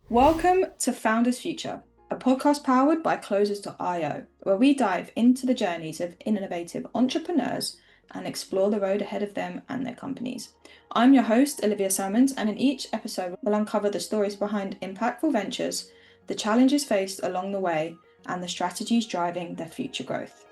Welcome to Founders Future, a podcast powered by Closers.io, where we dive into the journeys of innovative entrepreneurs and explore the road ahead of them and their companies. I'm your host, Olivia Sammons, and in each episode, we'll uncover the stories behind impactful ventures, the challenges faced along the way, and the strategies driving their future growth.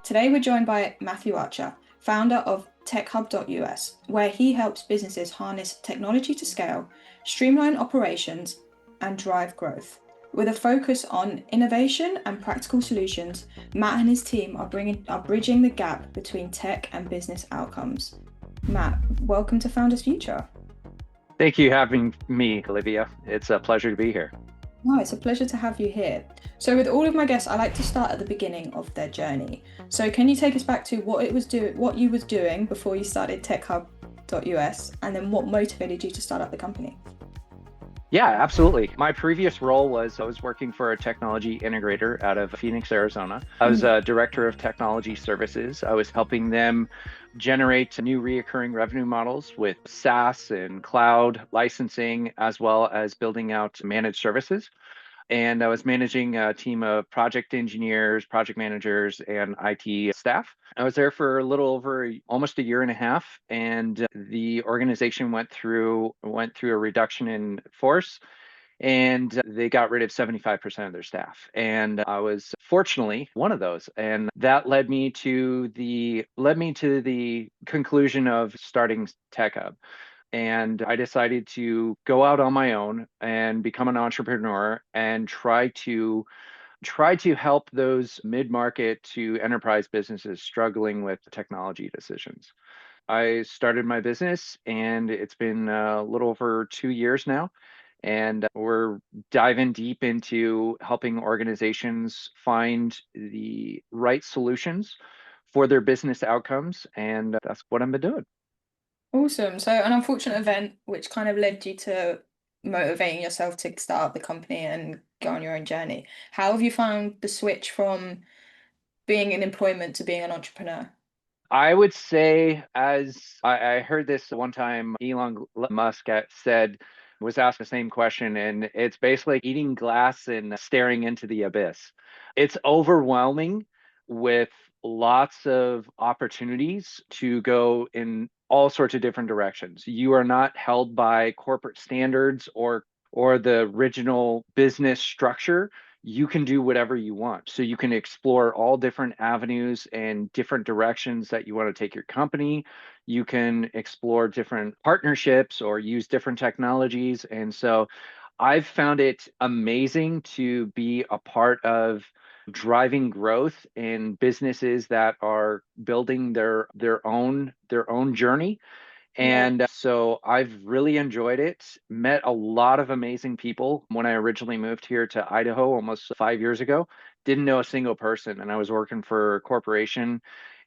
Today, we're joined by Matthew Archer, founder of TechHub.us, where he helps businesses harness technology to scale, streamline operations, and drive growth. With a focus on innovation and practical solutions, Matt and his team are bridging the gap between tech and business outcomes. Matt, welcome to Founders Future. Thank you for having me, Olivia. It's a pleasure to be here. No, it's a pleasure to have you here. So with all of my guests, I like to start at the beginning of their journey. So can you take us back to what you was doing before you started TechHub.us, and then what motivated you to start up the company? Yeah, absolutely. My previous role was I was working for a technology integrator out of Phoenix, Arizona. I was a director of technology services. I was helping them generate new reoccurring revenue models with SaaS and cloud licensing, as well as building out managed services. And I was managing a team of project engineers, project managers, and IT staff. I was there for a little over almost a year and a half, and the organization went through a reduction in force, and they got rid of 75% of their staff. And I was fortunately one of those, and that led me to the conclusion of starting TechHub. And I decided to go out on my own and become an entrepreneur and try to help those mid-market to enterprise businesses struggling with technology decisions. I started my business and it's been a little over 2 years now. And we're diving deep into helping organizations find the right solutions for their business outcomes. And that's what I've been doing. Awesome. So an unfortunate event which kind of led you to motivating yourself to start up the company and go on your own journey. How have you found the switch from being in employment to being an entrepreneur? I would say, as I heard this one time, Elon Musk was asked the same question, and it's basically eating glass and staring into the abyss. It's overwhelming with lots of opportunities to go in all sorts of different directions. You are not held by corporate standards or the original business structure. You can do whatever you want. So you can explore all different avenues and different directions that you want to take your company. You can explore different partnerships or use different technologies. And so I've found it amazing to be a part of driving growth in businesses that are building their own journey. Yeah. And so I've really enjoyed it. Met a lot of amazing people when I originally moved here to Idaho almost 5 years ago. Didn't know a single person, and I was working for a corporation.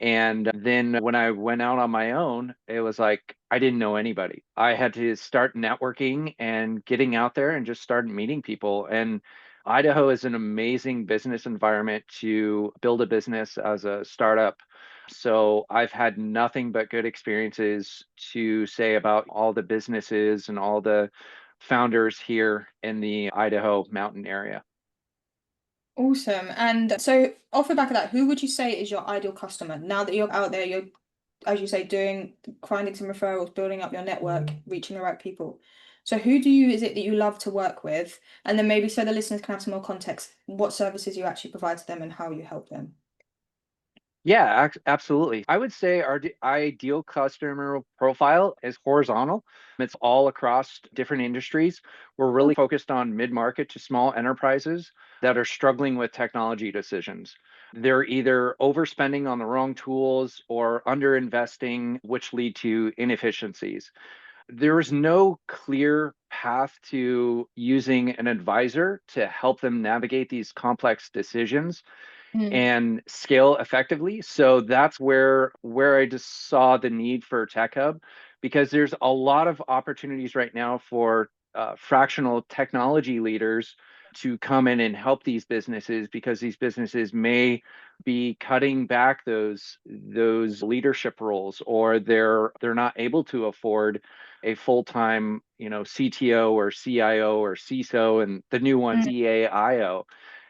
And then when I went out on my own, it was like I didn't know anybody. I had to start networking and getting out there and just start meeting people. And Idaho is an amazing business environment to build a business as a startup. So I've had nothing but good experiences to say about all the businesses and all the founders here in the Idaho mountain area. Awesome. And so off the back of that, who would you say is your ideal customer? Now that you're out there, you're, as you say, finding some referrals, building up your network, reaching the right people. So is it that you love to work with? And then maybe so the listeners can have some more context, what services you actually provide to them and how you help them. Yeah, absolutely. I would say our ideal customer profile is horizontal. It's all across different industries. We're really focused on mid-market to small enterprises that are struggling with technology decisions. They're either overspending on the wrong tools or underinvesting, which lead to inefficiencies. There is no clear path to using an advisor to help them navigate these complex decisions Mm. and scale effectively. So that's where I just saw the need for Tech Hub, because there's a lot of opportunities right now for fractional technology leaders to come in and help these businesses, because these businesses may be cutting back those leadership roles, or they're not able to afford a full-time, CTO or CIO or CISO, and the new one, Mm. CAIO.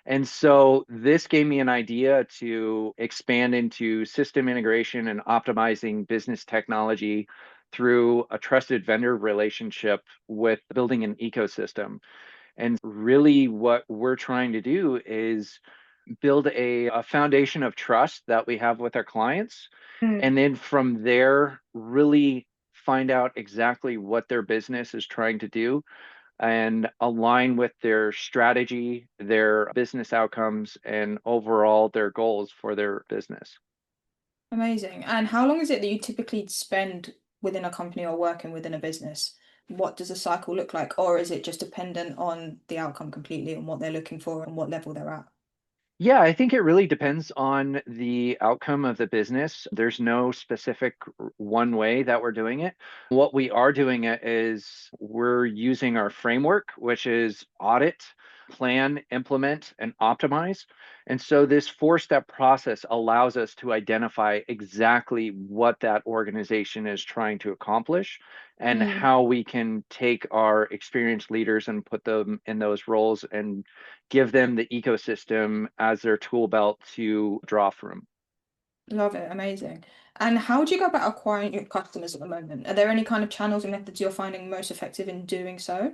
And so this gave me an idea to expand into system integration and optimizing business technology through a trusted vendor relationship with building an ecosystem. And really, what we're trying to do is build a foundation of trust that we have with our clients. Mm. And then from there, really find out exactly what their business is trying to do and align with their strategy, their business outcomes, and overall their goals for their business. Amazing. And how long is it that you typically spend within a company or working within a business? What does a cycle look like? Or is it just dependent on the outcome completely and what they're looking for and what level they're at? Yeah, I think it really depends on the outcome of the business. There's no specific one way that we're doing it. What we are doing it is we're using our framework, which is audit, plan, implement, and optimize. And so this four-step process allows us to identify exactly what that organization is trying to accomplish and Mm. how we can take our experienced leaders and put them in those roles and give them the ecosystem as their tool belt to draw from. Love it. Amazing. And how do you go about acquiring your customers at the moment? Are there any kind of channels and methods you're finding most effective in doing so?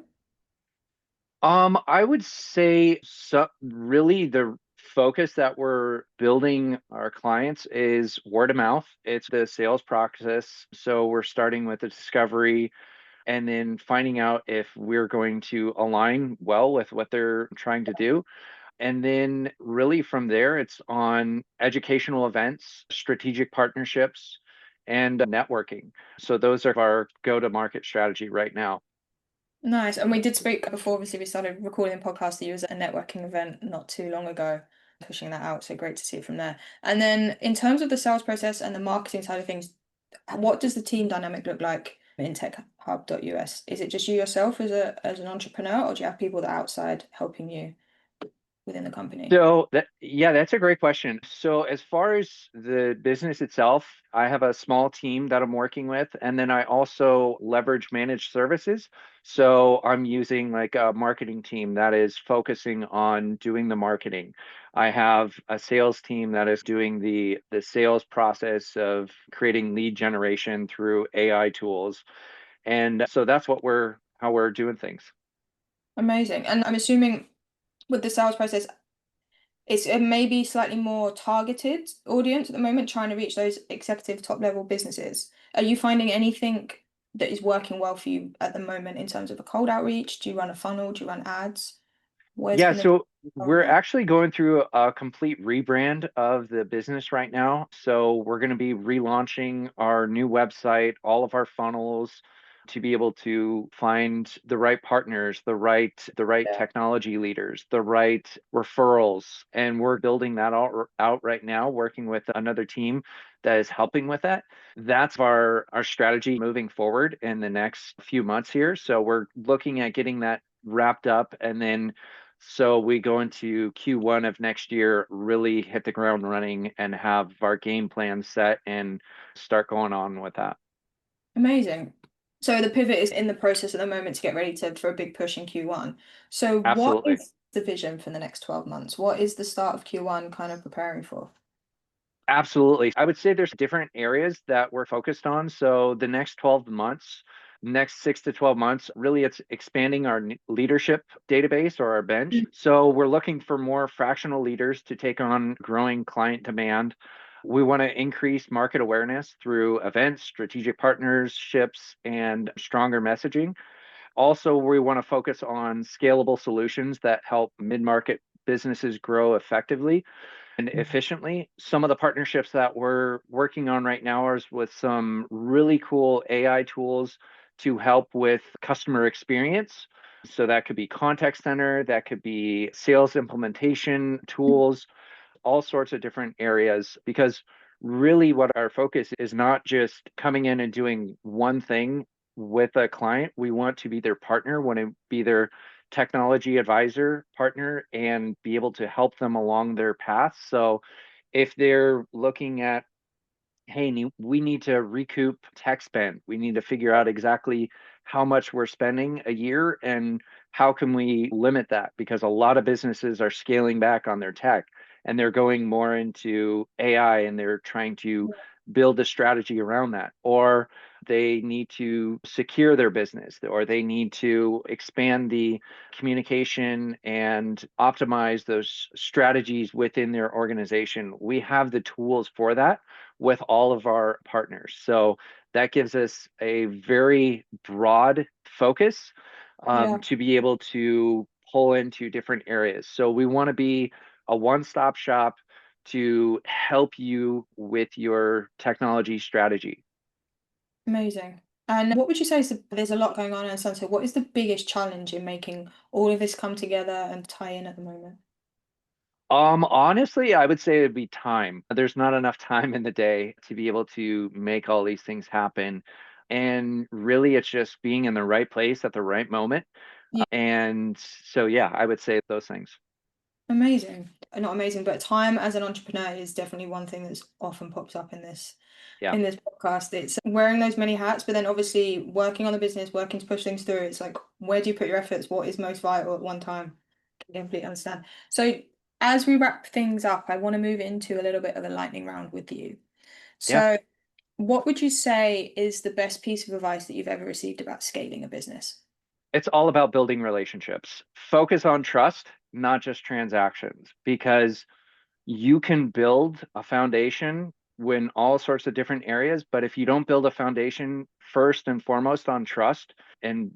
I would say so really the focus that we're building our clients is word of mouth. It's the sales process. So we're starting with the discovery and then finding out if we're going to align well with what they're trying to do. And then really from there, it's on educational events, strategic partnerships, and networking. So those are our go-to-market strategy right now. Nice. And we did speak before, obviously, we started recording the podcast that you was at a networking event not too long ago, pushing that out. So great to see it from there. And then in terms of the sales process and the marketing side of things, what does the team dynamic look like in techhub.us? Is it just you yourself as an entrepreneur, or do you have people that are outside helping you within the company? So yeah, that's a great question. So as far as the business itself, I have a small team that I'm working with, and then I also leverage managed services. So I'm using like a marketing team that is focusing on doing the marketing. I have a sales team that is doing the sales process of creating lead generation through AI tools. And so that's what we're how we're doing things. Amazing. And I'm assuming with the sales process, it's a maybe slightly more targeted audience at the moment, trying to reach those executive top level businesses. Are you finding anything that is working well for you at the moment in terms of a cold outreach? Do you run a funnel? Do you run ads? Where's Yeah, been the so we're currently? actually going through a complete rebrand of the business right now. So we're going to be relaunching our new website, all of our funnels to be able to find the right partners, the right Yeah. technology leaders, the right referrals. And we're building that all out right now, working with another team that is helping with that. That's our strategy moving forward in the next few months here. So we're looking at getting that wrapped up and then so we go into Q1 of next year, really hit the ground running and have our game plan set and start going on with that. Amazing. So the pivot is in the process at the moment to get ready to for a big push in Q1. So what Absolutely. is the vision for the next 12 months? What is the start of Q1 kind of preparing for? Absolutely. I would say there's different areas that we're focused on. So the next 12 months, next 6 to 12 months, really it's expanding our leadership database or our bench. So we're looking for more fractional leaders to take on growing client demand. We want to increase market awareness through events, strategic partnerships, and stronger messaging. Also, we want to focus on scalable solutions that help mid-market businesses grow effectively and efficiently. Some of the partnerships that we're working on right now are with some really cool AI tools to help with customer experience. So that could be contact center, that could be sales implementation tools, all sorts of different areas because really what our focus is not just coming in and doing one thing with a client. We want to be their partner, want to be their technology advisor partner and be able to help them along their path. So if they're looking at hey, we need to recoup tech spend. We need to figure out exactly how much we're spending a year and how can we limit that, because a lot of businesses are scaling back on their tech and they're going more into AI and they're trying to build a strategy around that, or they need to secure their business, or they need to expand the communication and optimize those strategies within their organization. We have the tools for that with all of our partners. So that gives us a very broad focus Yeah. to be able to pull into different areas. So we want to be a one-stop shop to help you with your technology strategy. Amazing. And what would you say is there's a lot going on in Sunset. What is the biggest challenge in making all of this come together and tie in at the moment? Honestly, I would say it'd be time. There's not enough time in the day to be able to make all these things happen. And really, it's just being in the right place at the right moment. Yeah. And so, yeah, I would say those things. Amazing. Not amazing, but time as an entrepreneur is definitely one thing that's often pops up Yeah. in this podcast. It's wearing those many hats, but then obviously working on the business, working to push things through. It's like, where do you put your efforts? What is most vital at one time? I completely understand. So as we wrap things up, I want to move into a little bit of a lightning round with you. Yeah. So what would you say is the best piece of advice that you've ever received about scaling a business? It's all about building relationships. Focus on trust, not just transactions, because you can build a foundation in all sorts of different areas, but if you don't build a foundation first and foremost on trust, and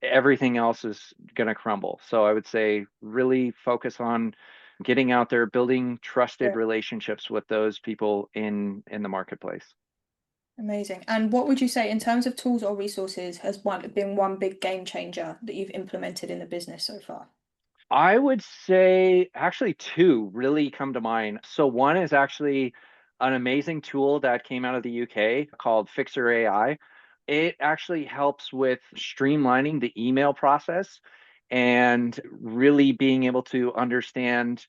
everything else is going to crumble. So I would say really focus on getting out there, building trusted Yeah. relationships with those people in the marketplace. Amazing. And what would you say in terms of tools or resources has been one big game changer that you've implemented in the business so far? I would say actually two really come to mind. So one is actually an amazing tool that came out of the UK called Fixer AI. It actually helps with streamlining the email process and really being able to understand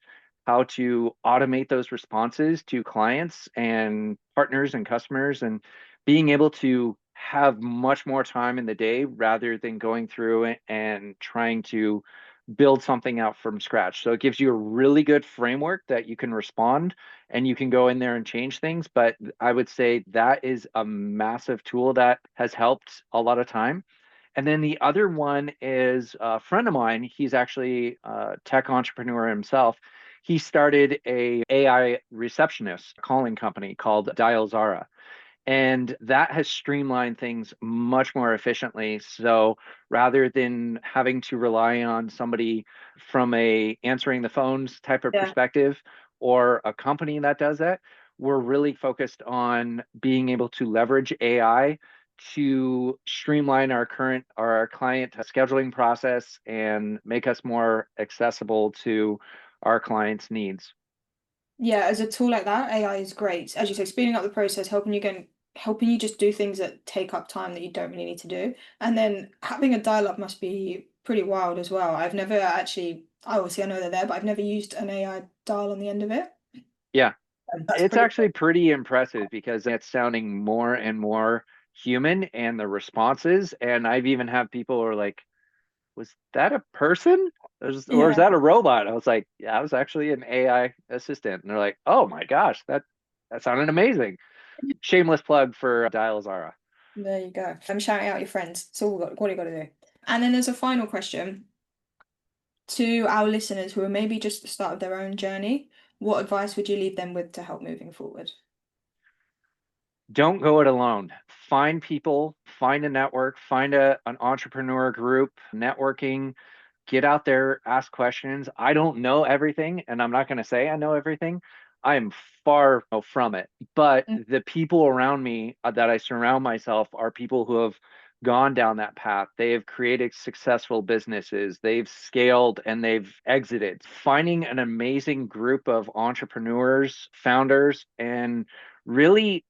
how to automate those responses to clients and partners and customers, and being able to have much more time in the day rather than going through it and trying to build something out from scratch. So it gives you a really good framework that you can respond and you can go in there and change things. But I would say that is a massive tool that has helped a lot of time. And then the other one is a friend of mine. He's actually a tech entrepreneur himself. He started a AI receptionist calling company called DialZara, and that has streamlined things much more efficiently. So rather than having to rely on somebody from a answering the phones type of Yeah. perspective or a company that does that, we're really focused on being able to leverage AI to streamline our client scheduling process and make us more accessible to our clients' needs. Yeah, as a tool like that, AI is great. As you say, speeding up the process, helping you just do things that take up time that you don't really need to do. And then having a dial-up must be pretty wild as well. I've never actually, obviously I know they're there, but I've never used an AI dial on the end of it. Yeah, That's it's pretty actually pretty impressive because it's sounding more and more human and the responses. And I've even had people who are like, was that a person? Or is yeah. that a robot? I was like, yeah, I was actually an AI assistant. And they're like, oh my gosh, that sounded amazing. Shameless plug for DialZara. There you go. I'm shouting out your friends. So what you got to do. And then there's a final question to our listeners who are maybe just at the start of their own journey. What advice would you leave them with to help moving forward? Don't go it alone. Find people, find a network, find an entrepreneur group, networking, get out there, ask questions. I don't know everything, and I'm not going to say I know everything. I am far from it. But Mm. the people around me that I surround myself are people who have gone down that path. They have created successful businesses, they've scaled and they've exited. Finding an amazing group of entrepreneurs, founders, and really,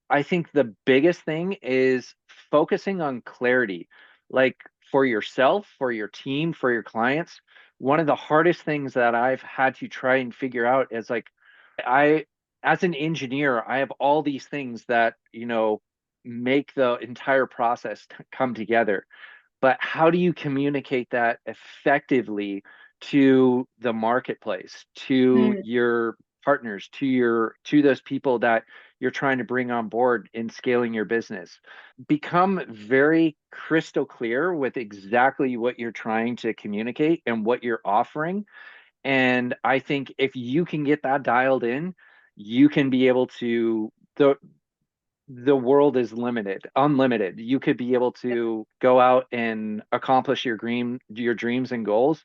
I think the biggest thing is focusing on clarity. Like, for yourself, for your team, for your clients. One of the hardest things that I've had to try and figure out is like, I, as an engineer, I have all these things that, make the entire process come together. But how do you communicate that effectively to the marketplace, to Mm. your partners, to those people that you're trying to bring on board in scaling your business? Become very crystal clear with exactly what you're trying to communicate and what you're offering. And I think if you can get that dialed in, you can be able to the world is unlimited. You could be able to go out and accomplish your dreams and goals.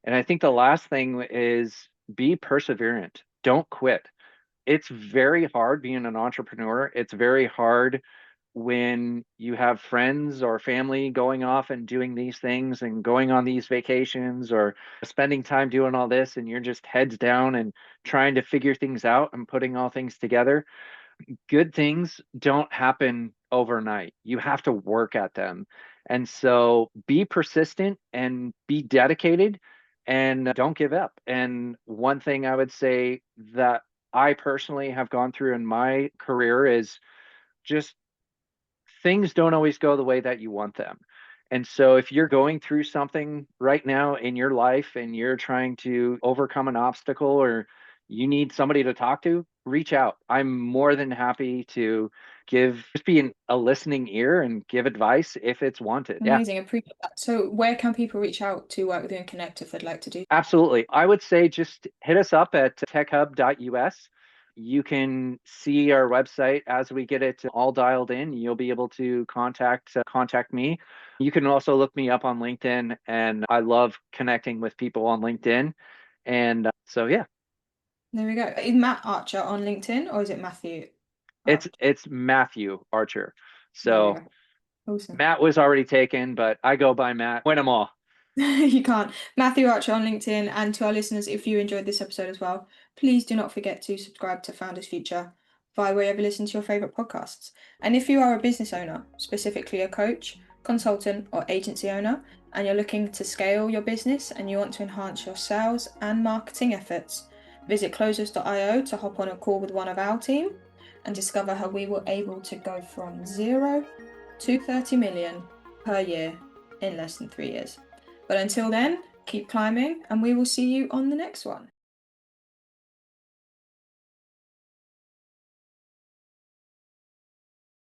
And I think the last thing is be perseverant. Don't quit. It's very hard being an entrepreneur. It's very hard when you have friends or family going off and doing these things and going on these vacations or spending time doing all this, and you're just heads down and trying to figure things out and putting all things together. Good things don't happen overnight. You have to work at them. And so be persistent and be dedicated and don't give up. And one thing I would say that I personally have gone through in my career is just things don't always go the way that you want them. And so if you're going through something right now in your life and you're trying to overcome an obstacle or you need somebody to talk to, reach out. I'm more than happy to just be a listening ear and give advice if it's wanted. Yeah. Amazing, appreciate that. So where can people reach out to work with you and connect if they'd like to do? Absolutely. I would say just hit us up at techhub.us. You can see our website as we get it all dialed in. You'll be able to contact me. You can also look me up on LinkedIn, and I love connecting with people on LinkedIn. And so yeah, There we go. Is Matt Archer on LinkedIn or is it Matthew it's Archer? it's Matthew Archer. There we So go. Awesome. Matt was already taken, but I go by Matt. Win them all. You can't. Matthew Archer on LinkedIn. And to our listeners, if you enjoyed this episode as well, please do not forget to subscribe to Founders Future via wherever you listen to your favorite podcasts. And if you are a business owner, specifically a coach, consultant, or agency owner, and you're looking to scale your business and you want to enhance your sales and marketing efforts, visit closers.io to hop on a call with one of our team and discover how we were able to go from 0 to 30 million per year in less than 3 years. But until then, keep climbing and we will see you on the next one.